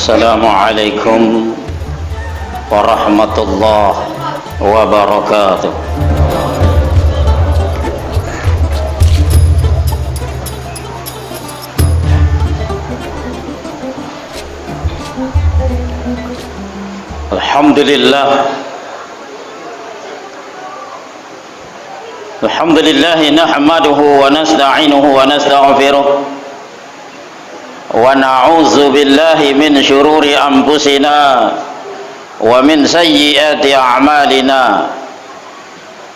Assalamualaikum warahmatullahi wabarakatuh. Alhamdulillah nahmaduhu wa nasta'inuhu wa nastaghfiruh wa na'udzu billahi min syururi anfusina wa min sayyiati a'malina.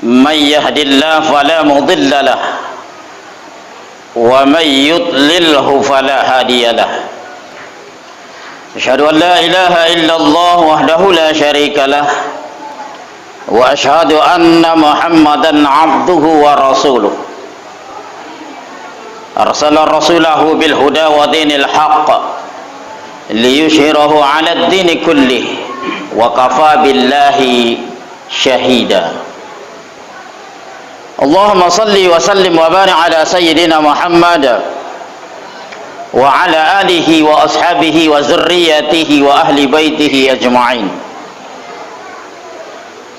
May yahdihillahu fala mudilla lahu wa may yudlilhu fala hadiya lahu. Asyhadu an la ilaha illallah wahdahu la syarika lah wa asyhadu anna Muhammadan abduhu wa rasuluh. Arsala rasulahu bil huda wa dinil haqq liyushhirahu 'ala ad-dini kullih wa kafa billahi syahida. Allahumma salli wa sallim wa barik ala sayyidina Muhammad wa ala alihi wa ashabihi wa zurriyyatihi wa ahli baitihi ajma'in.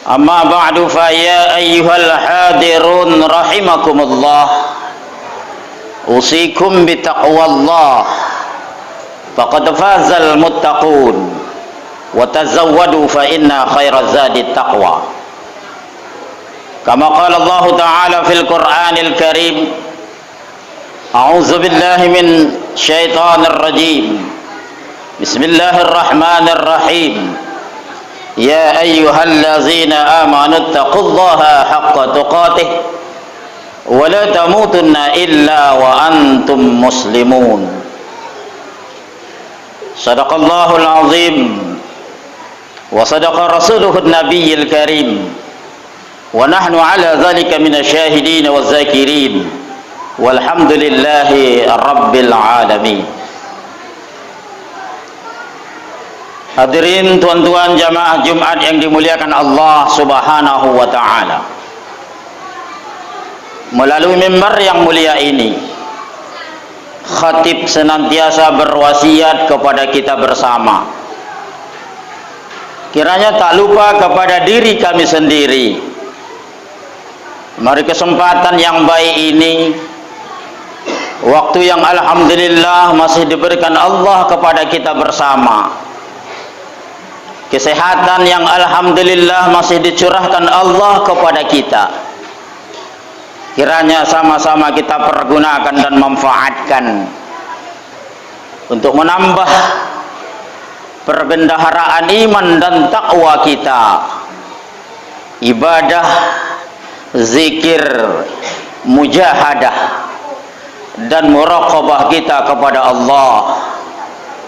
Amma ba'du, fa ya ayyuhal hadirun rahimakumullah, usikum bitaqwallah faqad fazal muttaqun wa tazawwadu fa inna khairaz zadi taqwa. Kama qala Allah ta'ala fil Qur'anil Karim, a'udzu billahi min syaitanir rajim. Bismillahirrahmanirrahim. Ya ayyuhallazina amanu taqullaha haqqa tuqatih wa la tamutunna illa wa antum muslimun. Sadaqallahul azim wa sadaqa rasuluhun nabiyyil karim wa nahnu ala dhalika minasyahidin waz zakirin walhamdulillahi rabbil alamin. Hadirin tuan-tuan jamaah Jumat yang dimuliakan Allah Subhanahu wa taala. Melalui mimbar yang mulia ini, khatib senantiasa berwasiat kepada kita bersama. Kiranya tak lupa kepada diri kami sendiri. Mari kesempatan yang baik ini, waktu yang alhamdulillah masih diberikan Allah kepada kita bersama, kesehatan yang alhamdulillah masih dicurahkan Allah kepada kita, kiranya sama-sama kita pergunakan dan manfaatkan untuk menambah perbendaharaan iman dan takwa kita, ibadah, zikir, mujahadah dan muraqabah kita kepada Allah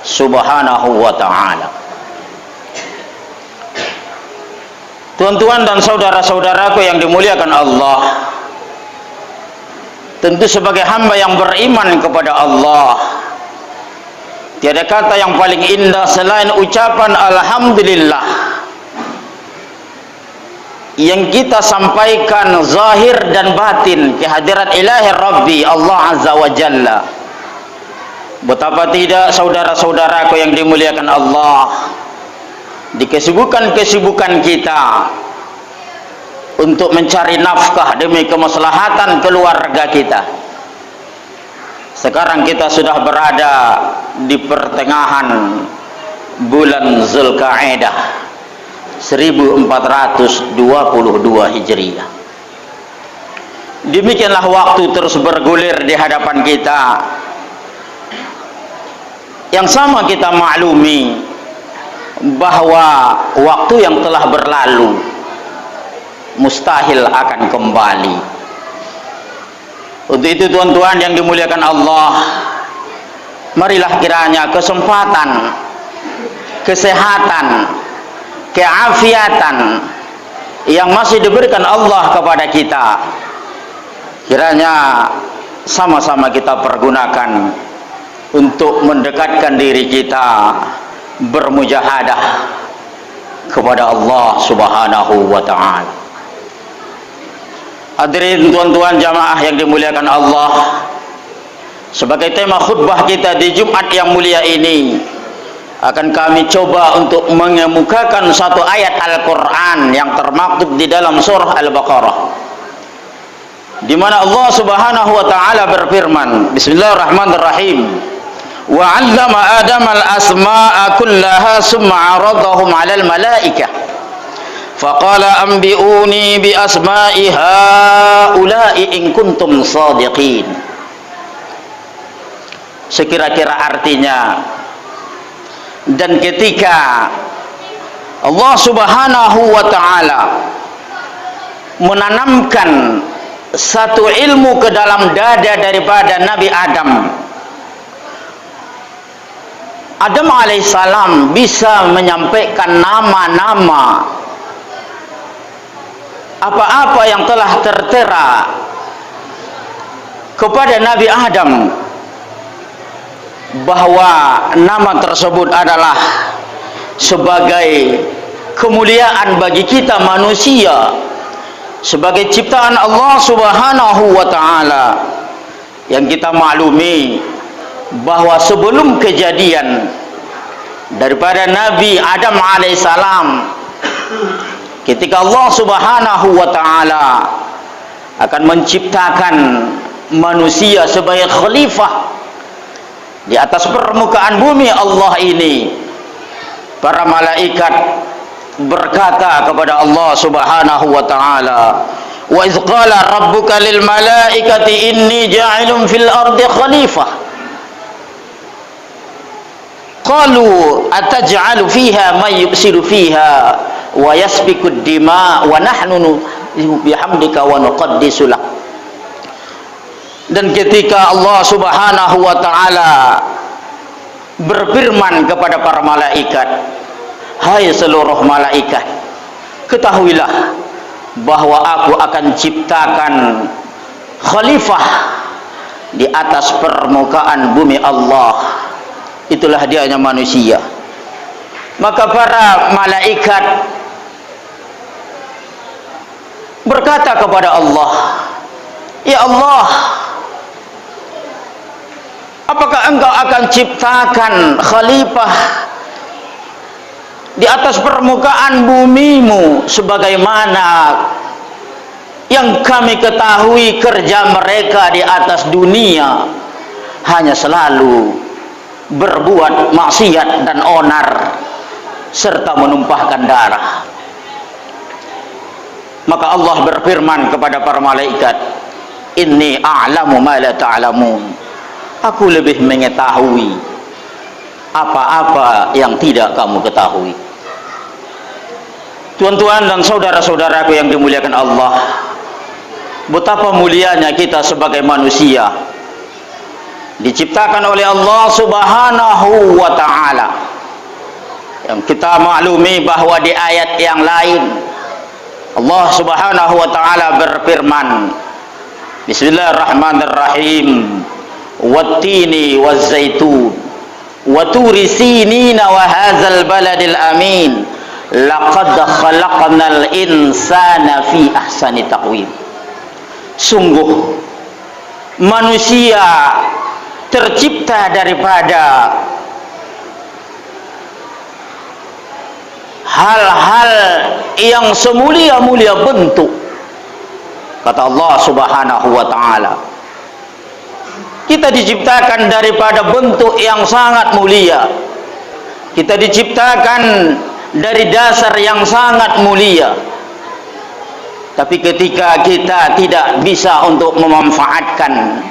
Subhanahu wa ta'ala. Tuan-tuan dan saudara-saudaraku yang dimuliakan Allah, tentu sebagai hamba yang beriman kepada Allah, tiada kata yang paling indah selain ucapan alhamdulillah yang kita sampaikan zahir dan batin ke hadirat ilahi Rabbi Allah Azza wa Jalla. Betapa tidak saudara-saudaraku yang dimuliakan Allah, di kesibukan-kesibukan kita untuk mencari nafkah demi kemaslahatan keluarga kita, sekarang kita sudah berada di pertengahan bulan Zulqa'dah 1422 Hijriah. Demikianlah waktu terus bergulir di hadapan kita, yang sama kita maklumi bahwa waktu yang telah berlalu mustahil akan kembali. Untuk itu tuan-tuan yang dimuliakan Allah, marilah kiranya kesempatan, kesehatan, keafiatan yang masih diberikan Allah kepada kita, kiranya sama-sama kita pergunakan untuk mendekatkan diri kita bermujahadah kepada Allah Subhanahu wa ta'ala. Hadirin tuan-tuan jamaah yang dimuliakan Allah, sebagai tema khutbah kita di Jumat yang mulia ini, akan kami coba untuk mengemukakan satu ayat Al-Quran yang termaktub di dalam surah Al-Baqarah, di mana Allah Subhanahu wa taala berfirman, Bismillahirrahmanirrahim, wa 'allama Adama al-asma'a kullaha summa 'aradahum 'alal malaikah faqala anbi'uni bi asma'i haula'i in kuntum shadiqin. Sekira-kira artinya, dan ketika Allah Subhanahu wa taala menanamkan satu ilmu ke dalam dada daripada Nabi Adam, Adam alaihissalam bisa menyampaikan nama-nama apa-apa yang telah tertera kepada Nabi Adam, bahwa nama tersebut adalah sebagai kemuliaan bagi kita manusia, sebagai ciptaan Allah Subhanahu wa taala. Yang kita maklumi bahwa sebelum kejadian daripada Nabi Adam alaihissalam, ketika Allah Subhanahu wa taala akan menciptakan manusia sebagai khalifah di atas permukaan bumi Allah ini, para malaikat berkata kepada Allah Subhanahu wa taala, wa idz qala rabbuka lil malaikati inni ja'ilun fil ardi khalifah qalu ataj'alu fiha man yufsidu fiha wa yasfiku ad-dima wa nahnu bihamdika wa nuqaddisu lak. Dan ketika Allah Subhanahu wa taala berfirman kepada para malaikat, hai seluruh malaikat, ketahuilah bahwa aku akan ciptakan khalifah di atas permukaan bumi Allah, itulah dianya manusia. Maka para malaikat berkata kepada Allah, ya Allah, apakah engkau akan ciptakan khalifah di atas permukaan bumimu sebagaimana yang kami ketahui kerja mereka di atas dunia hanya selalu berbuat maksiat dan onar serta menumpahkan darah. Maka Allah berfirman kepada para malaikat, inni a'lamu ma la ta'lamun, aku lebih mengetahui apa-apa yang tidak kamu ketahui. Tuan-tuan dan saudara-saudaraku yang dimuliakan Allah, betapa mulianya kita sebagai manusia, diciptakan oleh Allah Subhanahu wa taala. Yang kita maklumi bahwa di ayat yang lain Allah Subhanahu wa taala berfirman, Bismillahirrahmanirrahim, wattini wazzaitun waturi sinina wa hadzal baladil amin laqad khalaqnal insana fi ahsani taqwim. Sungguh manusia tercipta daripada hal-hal yang semulia-mulia bentuk, kata Allah Subhanahu wa taala. Kita diciptakan daripada bentuk yang sangat mulia, kita diciptakan dari dasar yang sangat mulia. Tapi ketika kita tidak bisa untuk memanfaatkan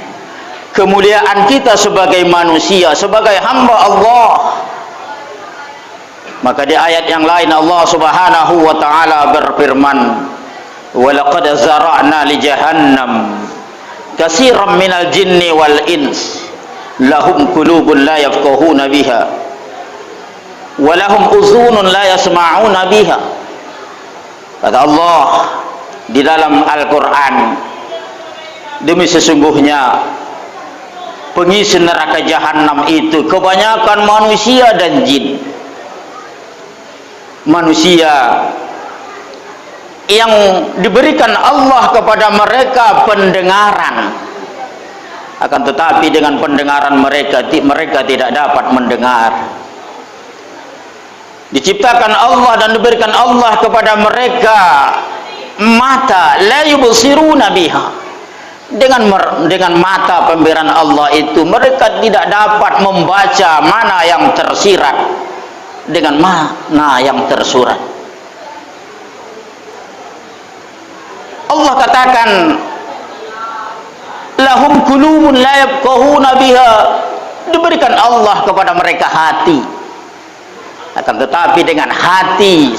kemuliaan kita sebagai manusia, sebagai hamba Allah, maka di ayat yang lain Allah Subhanahu wa taala berfirman, wa laqad zara'na li jahannam katsiran minal jinni wal ins lahum qulubun la yafqahuna biha wa lahum uzunun la yasma'una biha. Kata Allah di dalam Al-Quran, demi sesungguhnya pengisi neraka jahanam itu kebanyakan manusia dan jin. Manusia yang diberikan Allah kepada mereka pendengaran, akan tetapi dengan pendengaran mereka tidak dapat mendengar. Diciptakan Allah dan diberikan Allah kepada mereka mata la yubsiruna biha. Dengan mata pemberian Allah itu mereka tidak dapat membaca mana yang tersirat dengan mana yang tersurat. Allah katakan lahum qulubun la yafqahuna biha, diberikan Allah kepada mereka hati, akan tetapi dengan hati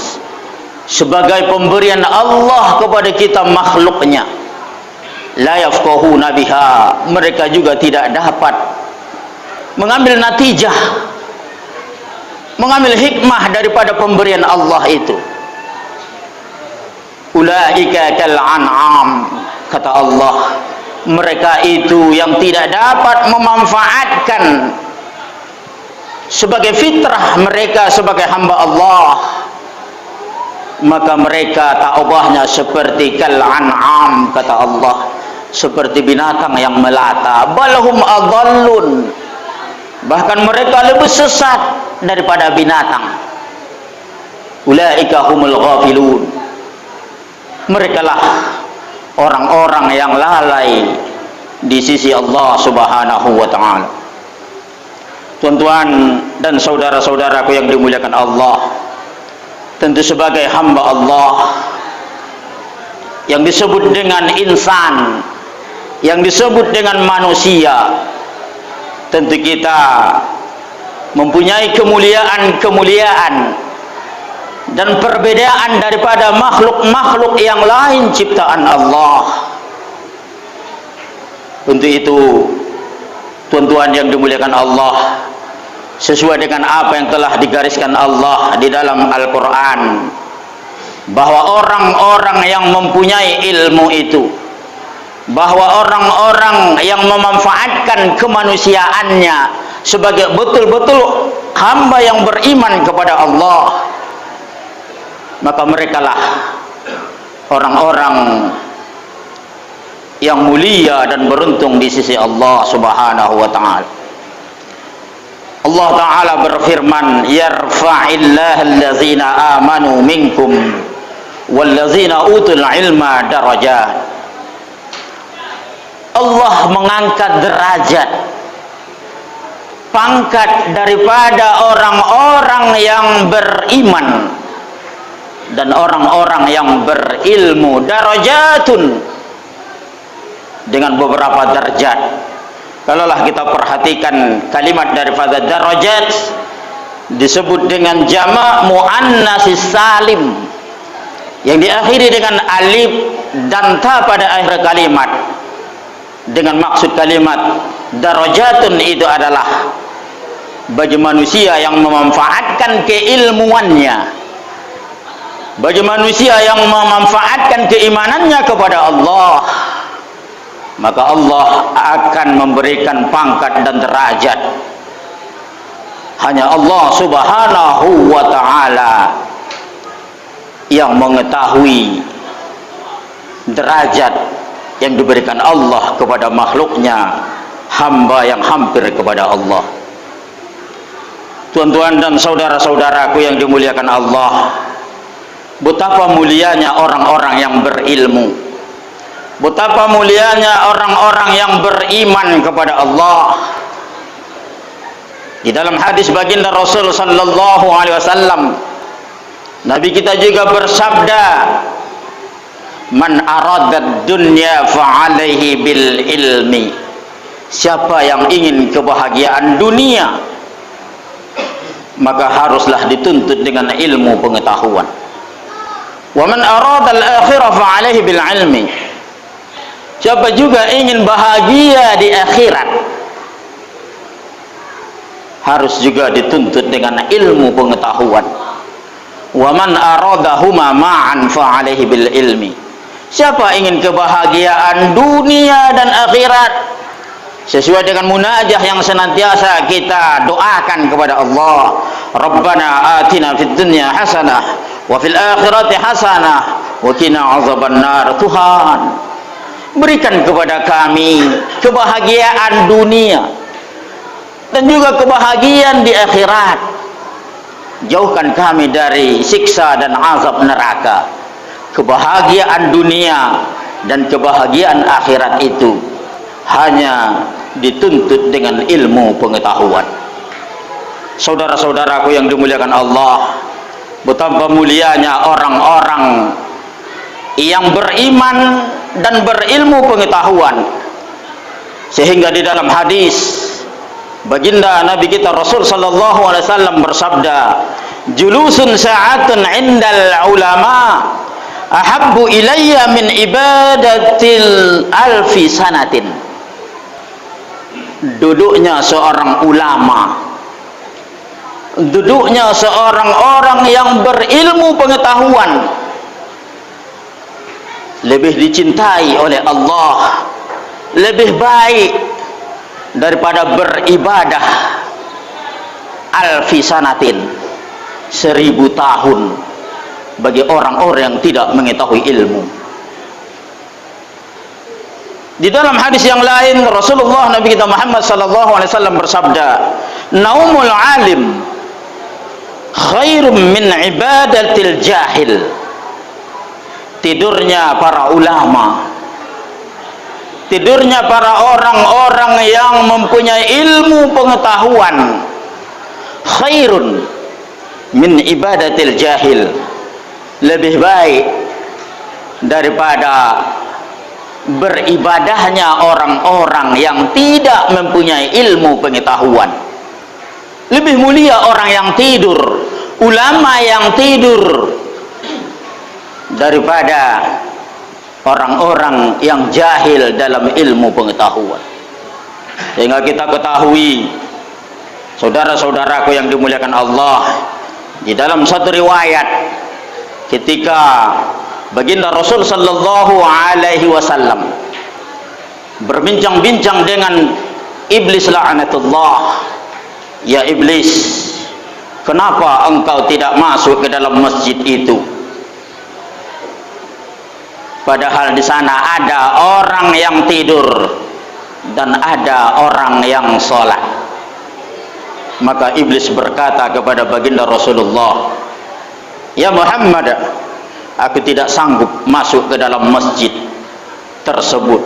sebagai pemberian Allah kepada kita makhluknya, la yafqahuna biha, mereka juga tidak dapat mengambil natijah, mengambil hikmah daripada pemberian Allah itu. Ulaika kal an'am, kata Allah, mereka itu yang tidak dapat memanfaatkan sebagai fitrah mereka sebagai hamba Allah, maka mereka tak ubahnya seperti kal an'am, kata Allah, seperti binatang yang melata. Balhum adallun, bahkan mereka lebih sesat daripada binatang. Ulaika humul ghafilun, mereka lah orang-orang yang lalai di sisi Allah Subhanahu wa ta'ala. Tuan-tuan dan saudara-saudaraku yang dimuliakan Allah, tentu sebagai hamba Allah yang disebut dengan insan, yang disebut dengan manusia, tentu kita mempunyai kemuliaan dan perbedaan daripada makhluk-makhluk yang lain ciptaan Allah. Untuk itu, tuan-tuan yang dimuliakan Allah, sesuai dengan apa yang telah digariskan Allah di dalam Al-Quran, bahwa orang-orang yang mempunyai ilmu itu, bahwa orang-orang yang memanfaatkan kemanusiaannya sebagai betul-betul hamba yang beriman kepada Allah, maka merekalah orang-orang yang mulia dan beruntung di sisi Allah Subhanahu wa ta'ala. Allah Ta'ala berfirman, yarfa'illahu allazina amanu minkum wallazina utul ilma darajat. Allah mengangkat derajat, pangkat daripada orang-orang yang beriman dan orang-orang yang berilmu, darajatun, dengan beberapa derajat. Kalaulah kita perhatikan kalimat daripada darajat disebut dengan jamak muannats salim yang diakhiri dengan alif dan ta pada akhir kalimat, dengan maksud kalimat darajatun itu adalah bagi manusia yang memanfaatkan keilmuannya, bagi manusia yang memanfaatkan keimanannya kepada Allah, maka Allah akan memberikan pangkat dan derajat. Hanya Allah Subhanahu wa ta'ala yang mengetahui derajat yang diberikan Allah kepada makhluknya, hamba yang hampir kepada Allah. Tuan-tuan dan saudara-saudaraku yang dimuliakan Allah, betapa mulianya orang-orang yang berilmu, betapa mulianya orang-orang yang beriman kepada Allah. Di dalam hadis baginda Rasul sallallahu alaihi wasallam, Nabi kita juga bersabda, man aradad dunya fa'alaihi bil ilmi, siapa yang ingin kebahagiaan dunia maka haruslah dituntut dengan ilmu pengetahuan. Wa man aradal akhirah fa'alaihi bil ilmi, siapa juga ingin bahagia di akhirat harus juga dituntut dengan ilmu pengetahuan. Wa man aradahuma ma'an fa'alaihi bil ilmi, siapa ingin kebahagiaan dunia dan akhirat sesuai dengan munajah yang senantiasa kita doakan kepada Allah, Rabbana atina fid dunya hasanah wa fil akhirati hasanah wa qina azabannar. Tuhan, berikan kepada kami kebahagiaan dunia dan juga kebahagiaan di akhirat. jauhkan kami dari siksa dan azab neraka. Kebahagiaan dunia dan kebahagiaan akhirat itu hanya dituntut dengan ilmu pengetahuan. Saudara-saudaraku yang dimuliakan Allah, betapa mulianya orang-orang yang beriman dan berilmu pengetahuan, sehingga di dalam hadis baginda Nabi kita Rasul sallallahu alaihi wasallam bersabda, julusun sa'atun 'indal ulama ahabbu ilayya min ibadatil alfi sanatin. Duduknya seorang ulama, duduknya seorang orang yang berilmu pengetahuan lebih dicintai oleh Allah, lebih baik daripada beribadah alfi sanatin, 1000 tahun bagi orang-orang yang tidak mengetahui ilmu. Di dalam hadis yang lain Rasulullah Nabi kita Muhammad sallallahu alaihi wasallam bersabda, naumul alim khairum min ibadatil jahil. Tidurnya para ulama, tidurnya para orang-orang yang mempunyai ilmu pengetahuan, khairun min ibadatil jahil, lebih baik daripada beribadahnya orang-orang yang tidak mempunyai ilmu pengetahuan. Lebih mulia orang yang tidur, ulama yang tidur, daripada orang-orang yang jahil dalam ilmu pengetahuan. Sehingga kita ketahui, saudara-saudaraku yang dimuliakan Allah, di dalam satu riwayat ketika baginda Rasul sallallahu alaihi wasallam berbincang-bincang dengan iblis la'anatullah, ya iblis, kenapa engkau tidak masuk ke dalam masjid itu? Padahal di sana ada orang yang tidur dan ada orang yang sholat. Maka iblis berkata kepada baginda Rasulullah, ya Muhammad, aku tidak sanggup masuk ke dalam masjid tersebut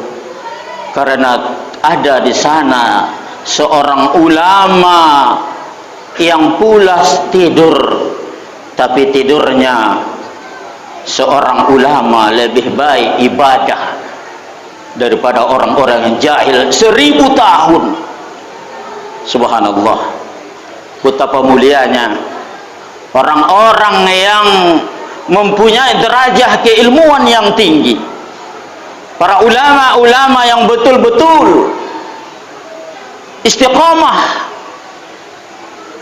karena ada di sana seorang ulama yang pulas tidur, tapi tidurnya seorang ulama lebih baik ibadah daripada orang-orang yang jahil 1000 tahun. Subhanallah, betapa mulianya orang-orang yang mempunyai derajah keilmuan yang tinggi, para ulama-ulama yang betul-betul istiqamah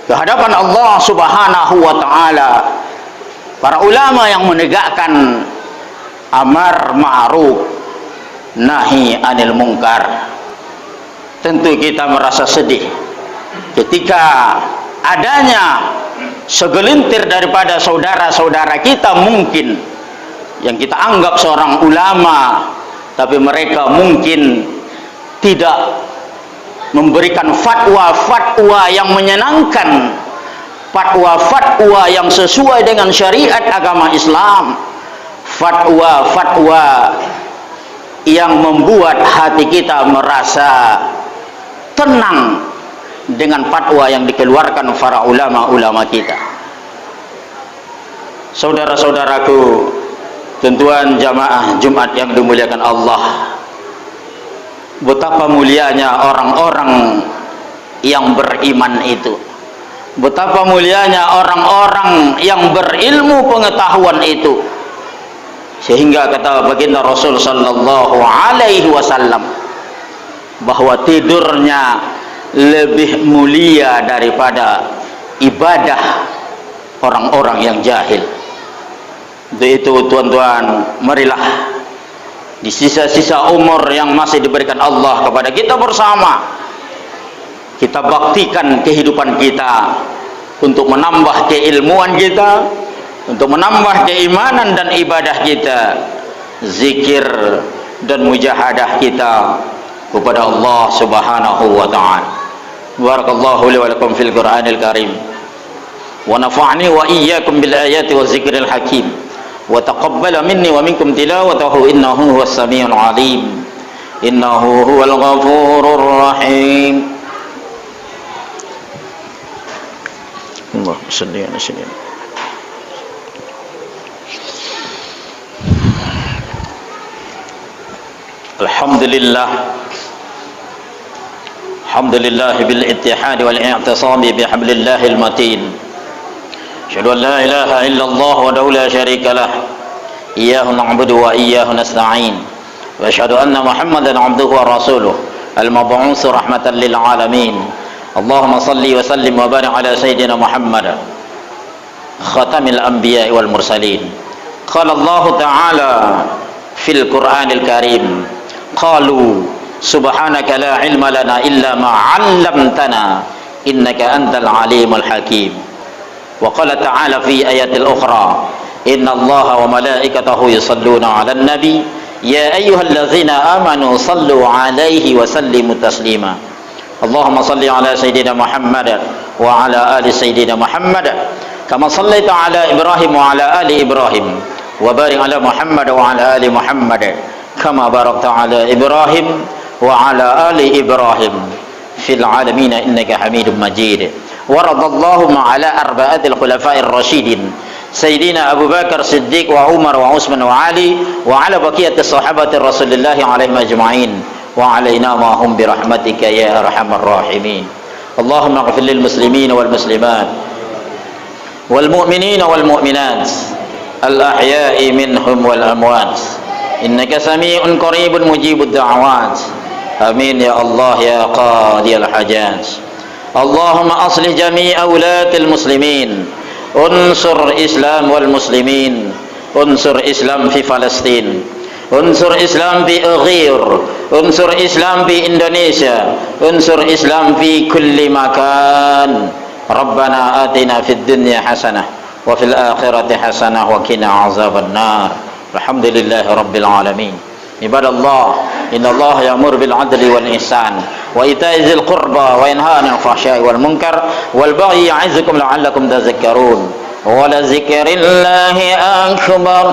ke hadapan Allah Subhanahu wa ta'ala, para ulama yang menegakkan amar ma'ruf nahi anil munkar. Tentu kita merasa sedih ketika adanya segelintir daripada saudara-saudara kita mungkin yang kita anggap seorang ulama, tapi mereka mungkin tidak memberikan fatwa-fatwa yang menyenangkan, fatwa-fatwa yang sesuai dengan syariat agama Islam, fatwa-fatwa yang membuat hati kita merasa tenang dengan fatwa yang dikeluarkan para ulama-ulama kita. Saudara-saudaraku, tentuan jamaah Jumat yang dimuliakan Allah, betapa mulianya orang-orang yang beriman itu, betapa mulianya orang-orang yang berilmu pengetahuan itu, sehingga kata baginda Rasul sallallahu alaihi wasallam bahwa tidurnya lebih mulia daripada ibadah orang-orang yang jahil. Itu tuan-tuan, marilah di sisa-sisa umur yang masih diberikan Allah kepada kita bersama, kita baktikan kehidupan kita untuk menambah keilmuan kita, untuk menambah keimanan dan ibadah kita, zikir dan mujahadah kita kepada Allah Subhanahu wa ta'ala. Barakallahu li wa lakum fil Qur'anil Karim wa nafa'ni wa iyyakum bil ayati wa zikril hakim wa taqabbala minni wa minkum tilawatahu innahu huwas samiul alim innahu huwal ghafurur rahim. Allahumma shalli ala sayyidina. Alhamdulillah, alhamdulillah bil ittihad wal i'tisam bi hablillahil matin. Asyhadu an la ilaha illallah wahdahu la syarika lah, iyyahu na'budu wa iyyahu nasta'in. Wa asyhadu anna Muhammadan 'abduhu wa rasuluh, al-mab'uts rahmatan lil alamin. Allahumma salli wa sallim wa barik ala sayyidina Muhammad, khatamil anbiya'i wal mursalin. Qala Allah ta'ala fil Qur'anil Karim, qalu subhanaka la ilma lana illa ma 'allamtana innaka antal alimul hakim. Wa qala ta'ala fi ayatil ukhra, inna Allaha wa malaikatahu yusalluna 'alan nabi ya ayyuhallazina amanu sallu 'alaihi wa sallimu taslima. Allahumma salli 'ala sayyidina Muhammad wa 'ala ali sayyidina Muhammad kama sallaita 'ala Ibrahim wa 'ala ali Ibrahim wa barik 'ala Muhammad wa 'ala ali Muhammad kama barakta 'ala Ibrahim wa 'ala ali Ibrahim fil 'alamin innaka Hamidum Majid. Wa radallahu 'ala arba'atil khulafa'ir rasyidin sayyidina Abu Bakar Siddiq wa Umar wa Utsman wa Ali wa 'ala baqiyatis sahabati Rasulillah 'alaihim ajma'in wa 'alaina ma hum bi rahmatika ya arhamar rahimin. Allahumma ighfir lil muslimin wal muslimat wal mu'minin wal mu'minat al ahya'i minhum wal amwat innaka sami'un qaribun mujibud da'awat. Amin ya Allah ya qadiyal hajat. Allahumma aslih jami'a ulatil muslimin, unsur Islam wal muslimin, unsur Islam fi Palestin, unsur Islam fi Ughir, unsur Islam fi Indonesia, unsur Islam fi kulli makan. Rabbana atina fid dunya hasanah wa fil akhirati hasanah wa qina azaban nar. Alhamdulillahi rabbil alamin. Ibadallah, innallaha ya'muru bil 'adli wal ihsan wa ita'i dzil qurba wa yanha 'anil fahsya'i wal munkar wal baghi ya'izukum la'allakum tadhakkarun. Wa la dzikrillahi akbar.